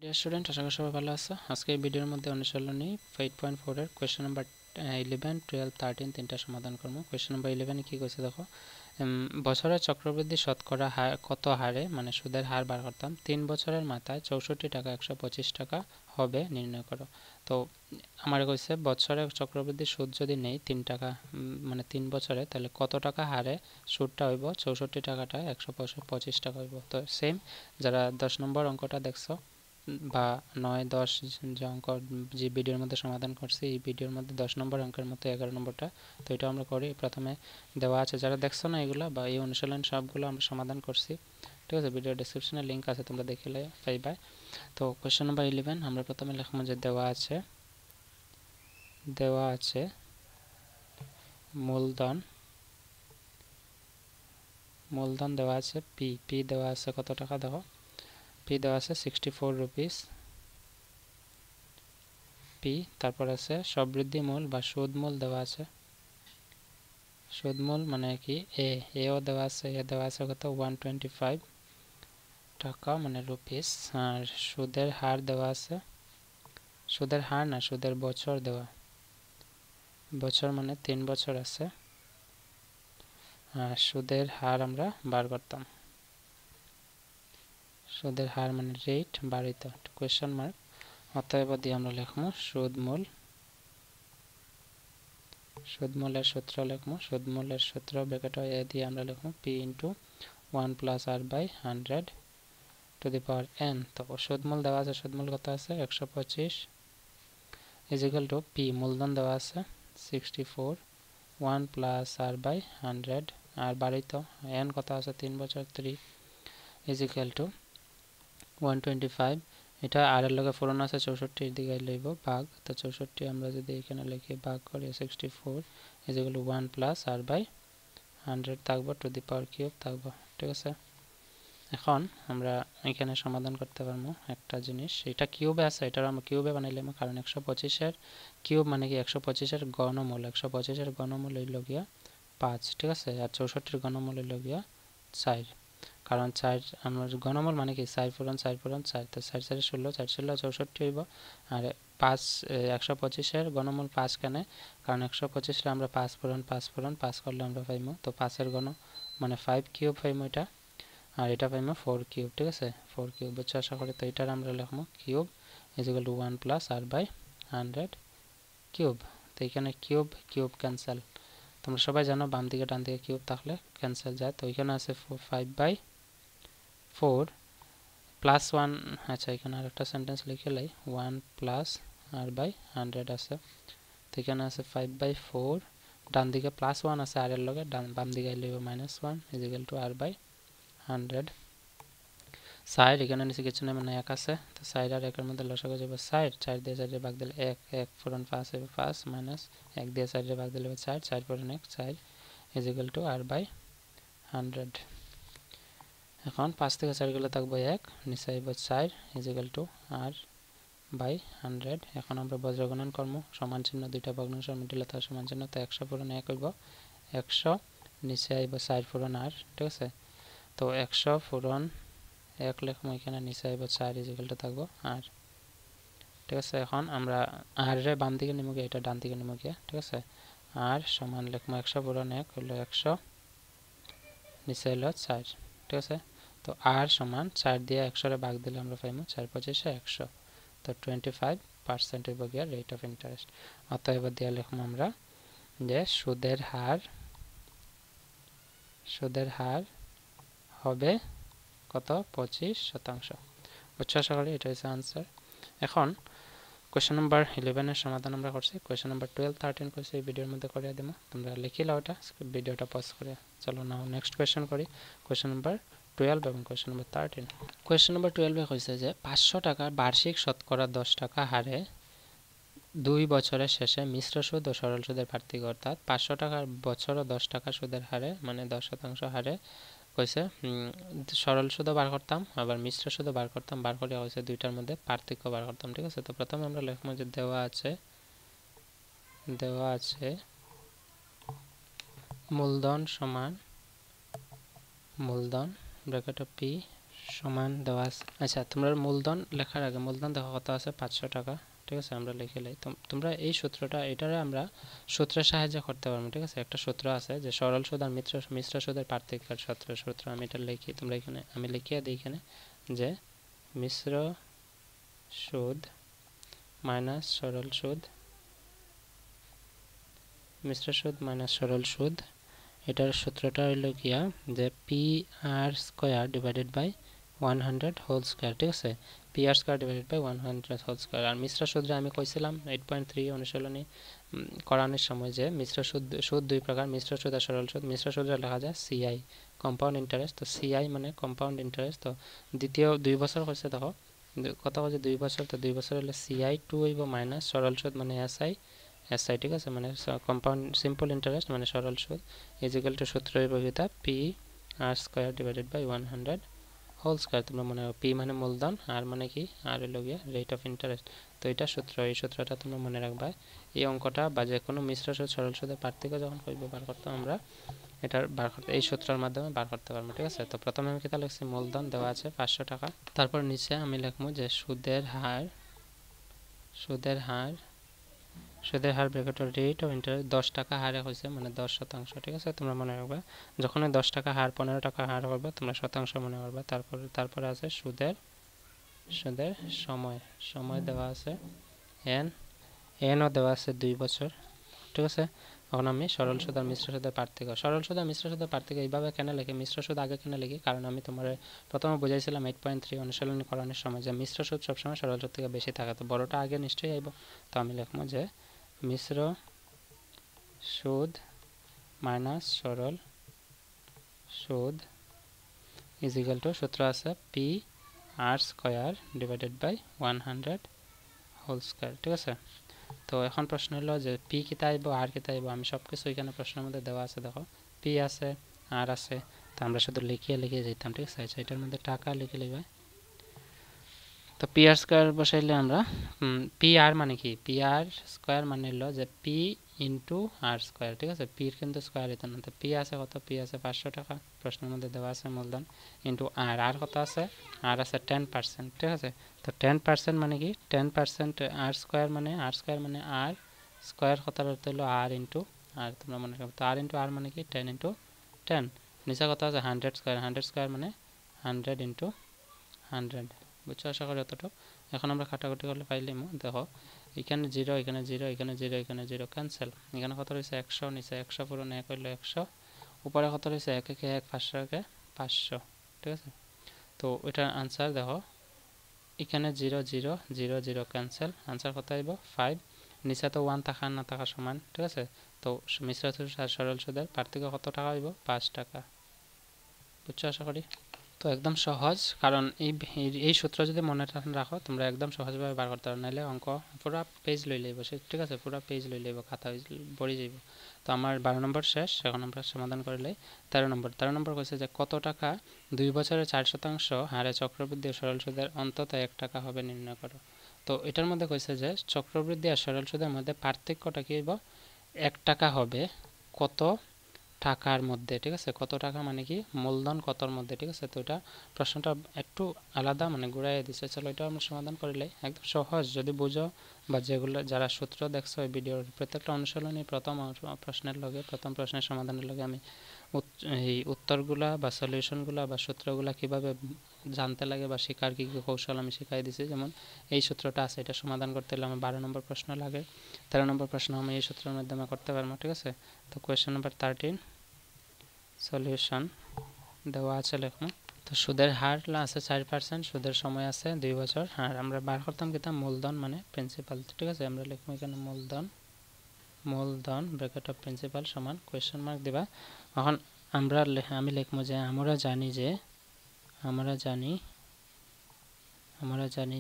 Dear student, আশা করি সবাই ভালো আছো। আজকে এই ভিডিওর মধ্যে অনুশীলনী 8.4 এর কোয়েশ্চেন নাম্বার 11, 12, 13 তিনটা সমাধান করব। কোয়েশ্চেন নাম্বার 11 কি কইছে দেখো, বছরের চক্রবৃদ্ধি শতকরা কত হারে মানে সুদের হার বার করতাম। 3 বছরের মাথায় 64 টাকা 125 টাকা হবে নির্ণয় করো। তো আমার কইছে বছরের চক্রবৃদ্ধি সুদ যদি নেই 3 টাকা মানে 3 বছরে, তাহলে কত টাকা হারে সুদটা হইব, 64 টাকাটা 125 টাকা হইব। তো সেম যারা 10 নম্বর অঙ্কটা দেখছো বা 9, 10 যে অঙ্ক যে ভিডিওর মধ্যে সমাধান করছি, এই ভিডিওর মধ্যে 10 নম্বর অঙ্কের মতো 11 নম্বরটা, তো এটা আমরা করি। প্রথমে দেওয়া আছে, যারা দেখছো না এগুলো বা এই অনুশীলন সবগুলো আমরা সমাধান করছি, ঠিক আছে। ভিডিও ডেসক্রিপশনে লিঙ্ক আছে, তোমরা দেখলে পাইবা। তো কোয়েশ্চেন নাম্বার 11 আমরা প্রথমে লিখবো যে দেওয়া আছে মূলধন দেওয়া আছে পি দেওয়া আছে কত টাকা দেখো, পি দেওয়া আছে 64 রুপিস পি। তারপর আছে সবৃদ্ধি মূল বা সুদ মূল দেওয়া আছে, সুদ মূল মানে কি এও দেওয়া আছে, দেওয়া আছে কত 125 টাকা মানে রুপিস। আর সুদের হার দেওয়া আছে, সুদের হার না সুদের বছর দেওয়া, বছর মানে 3 বছর আছে। আর সুদের হার আমরা বার করতাম, সুদের হার মানে রেট বাড়িত কোয়েশ্চেন মার্ক। অতএব দিয়ে আমরা লিখবো সুদ মূলের সূত্র লিখবো, সুদ মূলের সূত্র ব্র্যাকেট এ দিয়ে আমরা লিখবো P into 1 plus R by 100 to the power n। তো সুদমূল দেওয়া আছে, সুদমূল কত আছে 125 ইজিক্যাল টু পি মূলধন দেওয়া আছে 64 1 প্লাস আর বাই 100 আর বাড়িত n কত আছে 3 বছর 3 ইজিক্যাল টু 125। এটা আর এর লগে পূরণ আছে 64 এর দিকে লইব ভাগ, তো 64 আমরা যদি এখানে লিখি ভাগ করি 64 equal to 1 plus R by 100 থাকবো টু দি পাওয়ার কিউব থাকবো, ঠিক আছে। এখন আমরা এখানে সমাধান করতে পারবো একটা জিনিস, এটা কিউবে আছে, এটা আমরা কিউবে বানাইলাম কারণ 125 এর কিউব মানে কি 125 এর ঘনমূল, 125 এর ঘনমূল হইল গিয়া 5, ঠিক আছে। আর 64 এর ঘনমূল হইল গিয়া 4, কারণ 4 আমরা ঘনমূল মানে কি 4 পূরণ 4 পূরণ 4, তো 4 4 16 4 16 64 হইব। আর 5 125 এর ঘনমূল 5 কেন, কারণ 125 এর আমরা 5 পূরণ 5 পূরণ 5 করলে আমরা পাইমু, তো 5 এর ঘন মানে 5 কিউব পাইমু এটা, আর এটা পাইমু 4 কিউব, ঠিক আছে 4 কিউব বুঝছো আশা করি। তো এটার আমরা লিখবো cube equal to 1 plus R by 100 cube. তো এখানে কিউব কিউব ক্যান্সেল, তোমরা সবাই জানো বাম দিকে ডান দিকে কিউব থাকলে ক্যান্সেল যায়। তো এখানে আছে 5 বাই 4 প্লাস 1, আচ্ছা এখানে আরেকটা সেন্টেন্স লিখে লাই 1 প্লাস আর বাই 100 আছে। তো এখানে আছে 5 বাই 4, ডান দিকে প্লাস 1 আছে আর এর লগে, বাম দিকে লিখব -1 equal to R by 100। Side এখানে নিচে কিছু নেই মানে 1 আছে, তো সাইড আর 1 এর মধ্যে লসাগু যাবে 4, 4 দিয়ে 4 ভাগ দিলে 1, 1 পূরণ 5 হবে 5 মাইনাস 1 দিয়ে 4 ভাগ দিলে 4, 4 পূরণ 1 4 ইজিক্যাল টু আর বাই 100। এখন 5 থেকে 4 গেলে থাকবো 1, নিচে আইব 4 ইজিক্যাল টু আর বাই 100। এখন আমরা বজ্রগণন করবো, সমান চিহ্ন দুইটা ভগ্নাংশ মিডিলে তার সমান চিহ্ন, তো 100 পূরণ 1 হইব 100, নিচে আইব 4 পূরণ আর, ঠিক আছে। তো 100 পূরণ 1 লিখবো এখানে, নিচে আইব 4 ইজিক্যাল টু থাকবো আর, ঠিক আছে। এখন আমরা আর রে বাম দিকে নিমু গিয়ে, এটা ডান দিকে নিমু গিয়ে, ঠিক আছে। আর সমান লিখবো 100 পূরণ 1 হইল 100, নিচে হইল 4, ঠিক আছে। তো আর সমান 4 দিয়ে 100 রে ভাগ দিলে আমরা পাইমু 4 25 100, তো 25% হইব গিয়া রেট অফ ইন্টারেস্ট। অতএব দিয়ে লিখবো আমরা যে সুদের হার হবে কত 25%, বুঝছো আশা করি। এটা হচ্ছে আনসার। এখন কোয়েশ্চেন নাম্বার 11 এর সমাধান আমরা করছি, কোয়েশ্চেন নাম্বার 12 13 করছি এই ভিডিওর মধ্যে করে দেবো, তোমরা লিখে নাও এটা ভিডিওটা পজ করে। চলো নাও নেক্সট কোয়েশ্চেন করি, কোয়েশ্চেন নাম্বার 12 এবং কোয়েশ্চেন নাম্বার 13। কোয়েশ্চেন নাম্বার 12 এ কইছে যে 500 টাকার বার্ষিক শতকরা 10 টাকা হারে 2 বছরের শেষে মিশ্র সুদ ও সরল সুদের পার্থক্য, অর্থাৎ 500 টাকার বছর ও 10 টাকা সুদের হারে মানে 10% হারে কইছে সরল সুদও বার করতাম আবার মিশ্র সুদও বার করতাম, বার করে হয়েছে দুইটার মধ্যে পার্থক্য বার করতাম, ঠিক আছে। তো প্রথমে আমরা লিখবো যে দেওয়া আছে মূলধন সমান মূলধন ব্র্যাকেটে পি সমান দেওয়া আছে। আচ্ছা, তোমরা মূলধন লেখার আগে মূলধন দেখো কত আছে, 500 টাকা। ঠিক আছে, আমরা লিখে লাই। তোমরা এই সূত্রটা এটারে আমরা সূত্রের সাহায্যে করতে পারবো। ঠিক আছে, একটা সূত্র আছে যে সরল সুদ আর মিশ্র সুদের পার্থক্যের সূত্র। আমি এটা লিখি, তোমরা এখানে আমি লিখিয়ে দিই এখানে যে মিশ্র সুদ মাইনাস সরল সুদ, মিশ্র সুদ মাইনাস সরল সুদ, এটার সূত্রটা হইল গিয়া যে P R square divided by 100 whole square. ঠিক আছে, P R square divided by 100 whole square. আর মিশ্র সুদরে আমি কইছিলাম 8.3 অনুশীলনী করানোর সময় যে মিশ্র সুদ দুই প্রকার, মিশ্র সুদ আর সরল সুদ। মিশ্র সুদরে লেখা যায় সিআই, কম্পাউন্ড ইন্টারেস্ট। তো সিআই মানে কম্পাউন্ড ইন্টারেস্ট। তো দ্বিতীয় 2 বছর হচ্ছে, দেখো কত হচ্ছে 2 বছর। তো 2 বছর হলে সিআই 2 হইব মাইনাস সরল সুদ মানে এসআই। ঠিক আছে, মানে কম্পাউন্ড সিম্পল ইন্টারেস্ট মানে সরল সুদ ইজিক্যাল টু সূত্র হইব গিয়া P R square divided by 100 whole square. তোমরা মনে রাখো পি মানে মূলধন, আর মানে কি, আর হইল গিয়া রেট অফ ইন্টারেস্ট। তো এটা সূত্র, এই সূত্রটা তোমরা মনে রাখবা। এই অঙ্কটা বা যে কোনো মিশ্র সুদ সরল সুদের পার্থক্য যখন করব বার করতে আমরা এটার বার করতে এই সূত্রের মাধ্যমে বার করতে পারবো। ঠিক আছে, তো প্রথমে আমি কিতা লিখছি, মূলধন দেওয়া আছে 500 টাকা। তারপর নিচে আমি লিখবো যে সুদের হার ব্র্যাকেটের রেট অফ ইন্টারেস্ট 10 টাকা হারে হয়েছে, মানে 10%। ঠিক আছে, তোমরা মনে রাখবা যখন 10 টাকা হার 15 টাকা হার করবে তোমরা শতাংশ মনে করবা। তারপরে আছে সুদের সময় দেওয়া আছে এনও দেওয়া আছে 2 বছর। ঠিক আছে, এখন আমি সরল সুদ আর মিশ্র সুদের পার্থক্য, সরল সুদ আর মিশ্র সুদের পার্থক্য এইভাবে কেন লিখি, মিশ্র সুদ আগে কেন লিখি, কারণ আমি তোমার প্রথমে বুঝাইছিলাম 8.3 অনুশীলনী করানোর সময় যে মিশ্র সুদ সবসময় সরল সুদ থেকে বেশি থাকে। তো বড়টা আগে নিশ্চয়ই আইব। তো আমি লিখবো যে মিশ্র সুদ মাইনাস সরল সুদ ইজিক্যাল টু সূত্র আছে P R square divided by 100 whole square. ঠিক আছে, তো এখন প্রশ্ন হলো যে পি কিতা আইব আর কিতা আইব। আমি সব কিছু এখানে প্রশ্নের মধ্যে দেওয়া আছে, দেখো পি আছে আর আছে, তো আমরা শুধু লিখিয়ে যেতাম। ঠিক আছে, আচ্ছা এটার মধ্যে টাকা লিখে লিখবে। তো পি আর স্কোয়ার বসাইলে আমরা পি আর মানে কি, পি আর স্কোয়ার মানে হলো যে পি ইন্টু আর স্কোয়ার। ঠিক আছে, পির কিন্তু স্কোয়ার হইতো না। তো পি আছে কত, পি আছে 500 টাকা, প্রশ্নের মধ্যে দেওয়া আছে মূলধন, ইন্টু আর কত আছে, আর আছে 10%। ঠিক আছে, তো 10% মানে কি, 10% আর স্কোয়ার মানে আর স্কোয়ার কথার অর্থ হলো আর ইন্টু আর। তোমরা মনে রাখবে, তো আর ইন্টু আর মানে কি 10 ইন্টু 10। নিচে কত আছে 100 স্কোয়ার মানে 100 ইন্টু 100। বুঝছো আশা করি অতটুকু। এখন আমরা কাটাকুটি করলে পাইলাম, দেখো এখানে 0 এখানে 0 এখানে 0 এখানে 0 ক্যান্সেল। এখানে কত রয়েছে 100, নিচে 100 পূরণ 1 হইলো 100, উপরে কত রয়েছে 1 একে 1, 500 একে 500। ঠিক আছে, তো ওইটার আনসার দেখো এখানে 0 0 0 0 ক্যান্সেল, আনসার কত আইব 5। নিচে তো 1 থাকা না থাকা সমান। ঠিক আছে, তো মিশ্র সুদ আর সরল সুদের পার্থক্য কত টাকা হইব, 5 টাকা। বুঝছো আশা করি। তো একদম সহজ, কারণ এই সূত্র যদি মনে রাখো তোমরা একদম সহজভাবে বার করতে পারো, নাহলে অঙ্ক পুরো পেজ লই লইব। ঠিক আছে, পুরো পেজ লই লইব, খাতা ভরে যাইব। তো আমার 12 নম্বর শেষ, এখন আমরা সমাধান করলে 13 নম্বর কইছে যে কত টাকা 2 বছরের 4% হারে চক্রবৃদ্ধি ও সরল সুদের অন্তত 1 টাকা হবে নির্ণয় করো। তো এটার মধ্যে কইছে যে চক্রবৃদ্ধি আর সরল সুদের মধ্যে পার্থক্যটা কি হইব, 1 টাকা হবে কত টাকার মধ্যে। ঠিক আছে, কত টাকা মানে কি মূলধন কতর মধ্যে। ঠিক আছে, তো এটা প্রশ্নটা একটু আলাদা, মানে ঘুরাইয়ে দিচ্ছে। চলো এটা আমরা সমাধান করলে একদম সহজ, যদি বুঝো বা যেগুলো যারা সূত্র দেখছো এই ভিডিওর প্রত্যেকটা অনুশীলনী প্রথম প্রশ্নের লগে, প্রথম প্রশ্নের সমাধানের লগে আমি এই উত্তরগুলা বা সলিউশনগুলা বা সূত্রগুলা কিভাবে জানতে লাগে বা শেখার কী কী কৌশল আমি শিখাই দিছি। যেমন এই সূত্রটা আছে, এটা সমাধান করতে হলে আমার 12 নম্বর প্রশ্ন লাগে, 13 নম্বর প্রশ্ন আমি এই সূত্রের মাধ্যমে করতে পারবো। ঠিক আছে, তো কোয়েশ্চেন নাম্বার 13 সলিউশন দেওয়া আছে, লেখো। তো সুদের হার আছে 4%, সুদের সময় আছে 2 বছর, আর আমরা বার করতাম কিতা মূলধন মানে প্রিন্সিপাল। ঠিক আছে, আমরা লিখবো এখানে মূলধন ব্র্যাকেট অফ প্রিন্সিপাল সমান কোয়েশ্চেন মার্ক দিবা। এখন আমি লিখবো যে আমরা জানি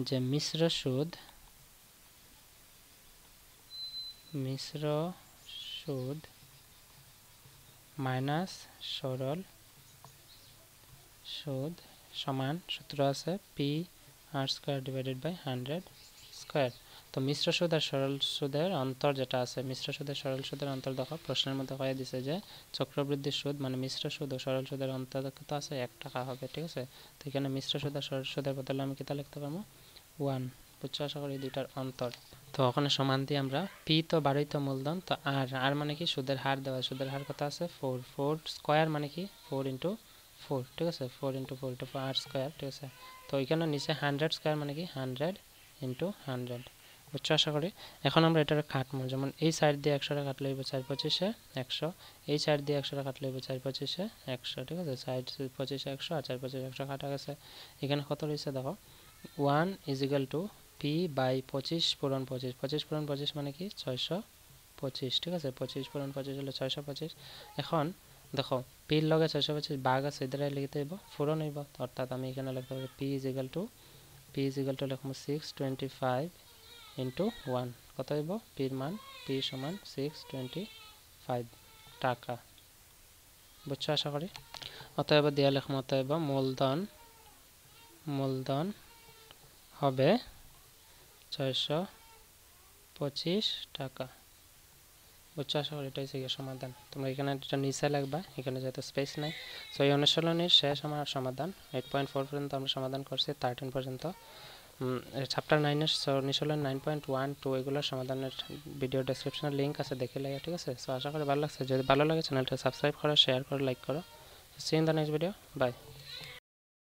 যে মিশ্র সুদ মাইনাস সরল সুদ সমান সূত্র আছে P R square divided by 100 square. তো মিশ্র সুদ আর সরল সুদের অন্তর যেটা আছে, মিশ্র সুদের সরল সুদের অন্তর দেখো প্রশ্নের মধ্যে কয়ে দিছে যে চক্রবৃদ্ধির সুদ মানে মিশ্র সুদ ও সরল সুদের অন্তর কত আছে 1 টাকা হবে, ঠিক আছে। তো এখানে মিশ্র সুদ আর সরল সুদের বদলে আমি কিতা লিখতে পারবো 1, বুঝছো আশা করি দুইটার অন্তর। তো ওখানে সমান দিয়ে আমরা পি তো বারোই তো মূলধন, তো আর মানে কি সুদের হার দেওয়া, সুদের হার কত আছে 4, 4 স্কয়ার মানে কি 4 × 4, ঠিক আছে, 4 × 4 এটা আর স্কয়ার, ঠিক আছে। তো এখানে নিচে 100 স্কয়ার মানে কি 100 × 100, বুঝছো আশা করি। এখন আমরা এটার কাটবো, যেমন এই সাইড দিয়ে 100 টাকা কাটলে হইব 4 25 100, এই সাইড দিয়ে 100 টাকা কাটলে হইব 4 25 100, ঠিক আছে। সাইড 25 100 আর 4 25 100 কাটা গেছে। এখানে কত রয়েছে দেখো 1 = পি বাই 25 পূরণ 25, 25 পূরণ 25 মানে কি 625, ঠিক আছে। 25 পূরণ 25 হলো 625। এখন দেখো পির লগে 625 ভাগ আছে, এটারে লিখতে হইব পূরণ হইব, অর্থাৎ আমি এখানে লিখতে পারি পি = লিখব 625 × 1, কত হইব পির মান, পি সমান 625 টাকা, বুঝছো আশা করি। অতএব দিয়া লিখব, অতএব মূলধন হবে 625 টাকা, বুঝছো আশা করি। এটাই হচ্ছে সমাধান। তোমরা এখানে এটা নিচে লিখবা, এখানে যেহেতু স্পেস নাই। সো এই অনুশীলনীর শেষ আমার সমাধান 8.4 পর্যন্ত আমরা সমাধান করছি, 13 পর্যন্ত। চ্যাপ্টার 9-এর অনুশীলন 9.1 2 এগুলোর সমাধানের ভিডিও ডেসক্রিপশনে লিঙ্ক আছে, দেখে লাগে, ঠিক আছে। সো আশা করি ভালো লাগছে, যদি ভালো লাগে চ্যানেলটা সাবস্ক্রাইব করো, শেয়ার করো, লাইক করো। See in the next video, by.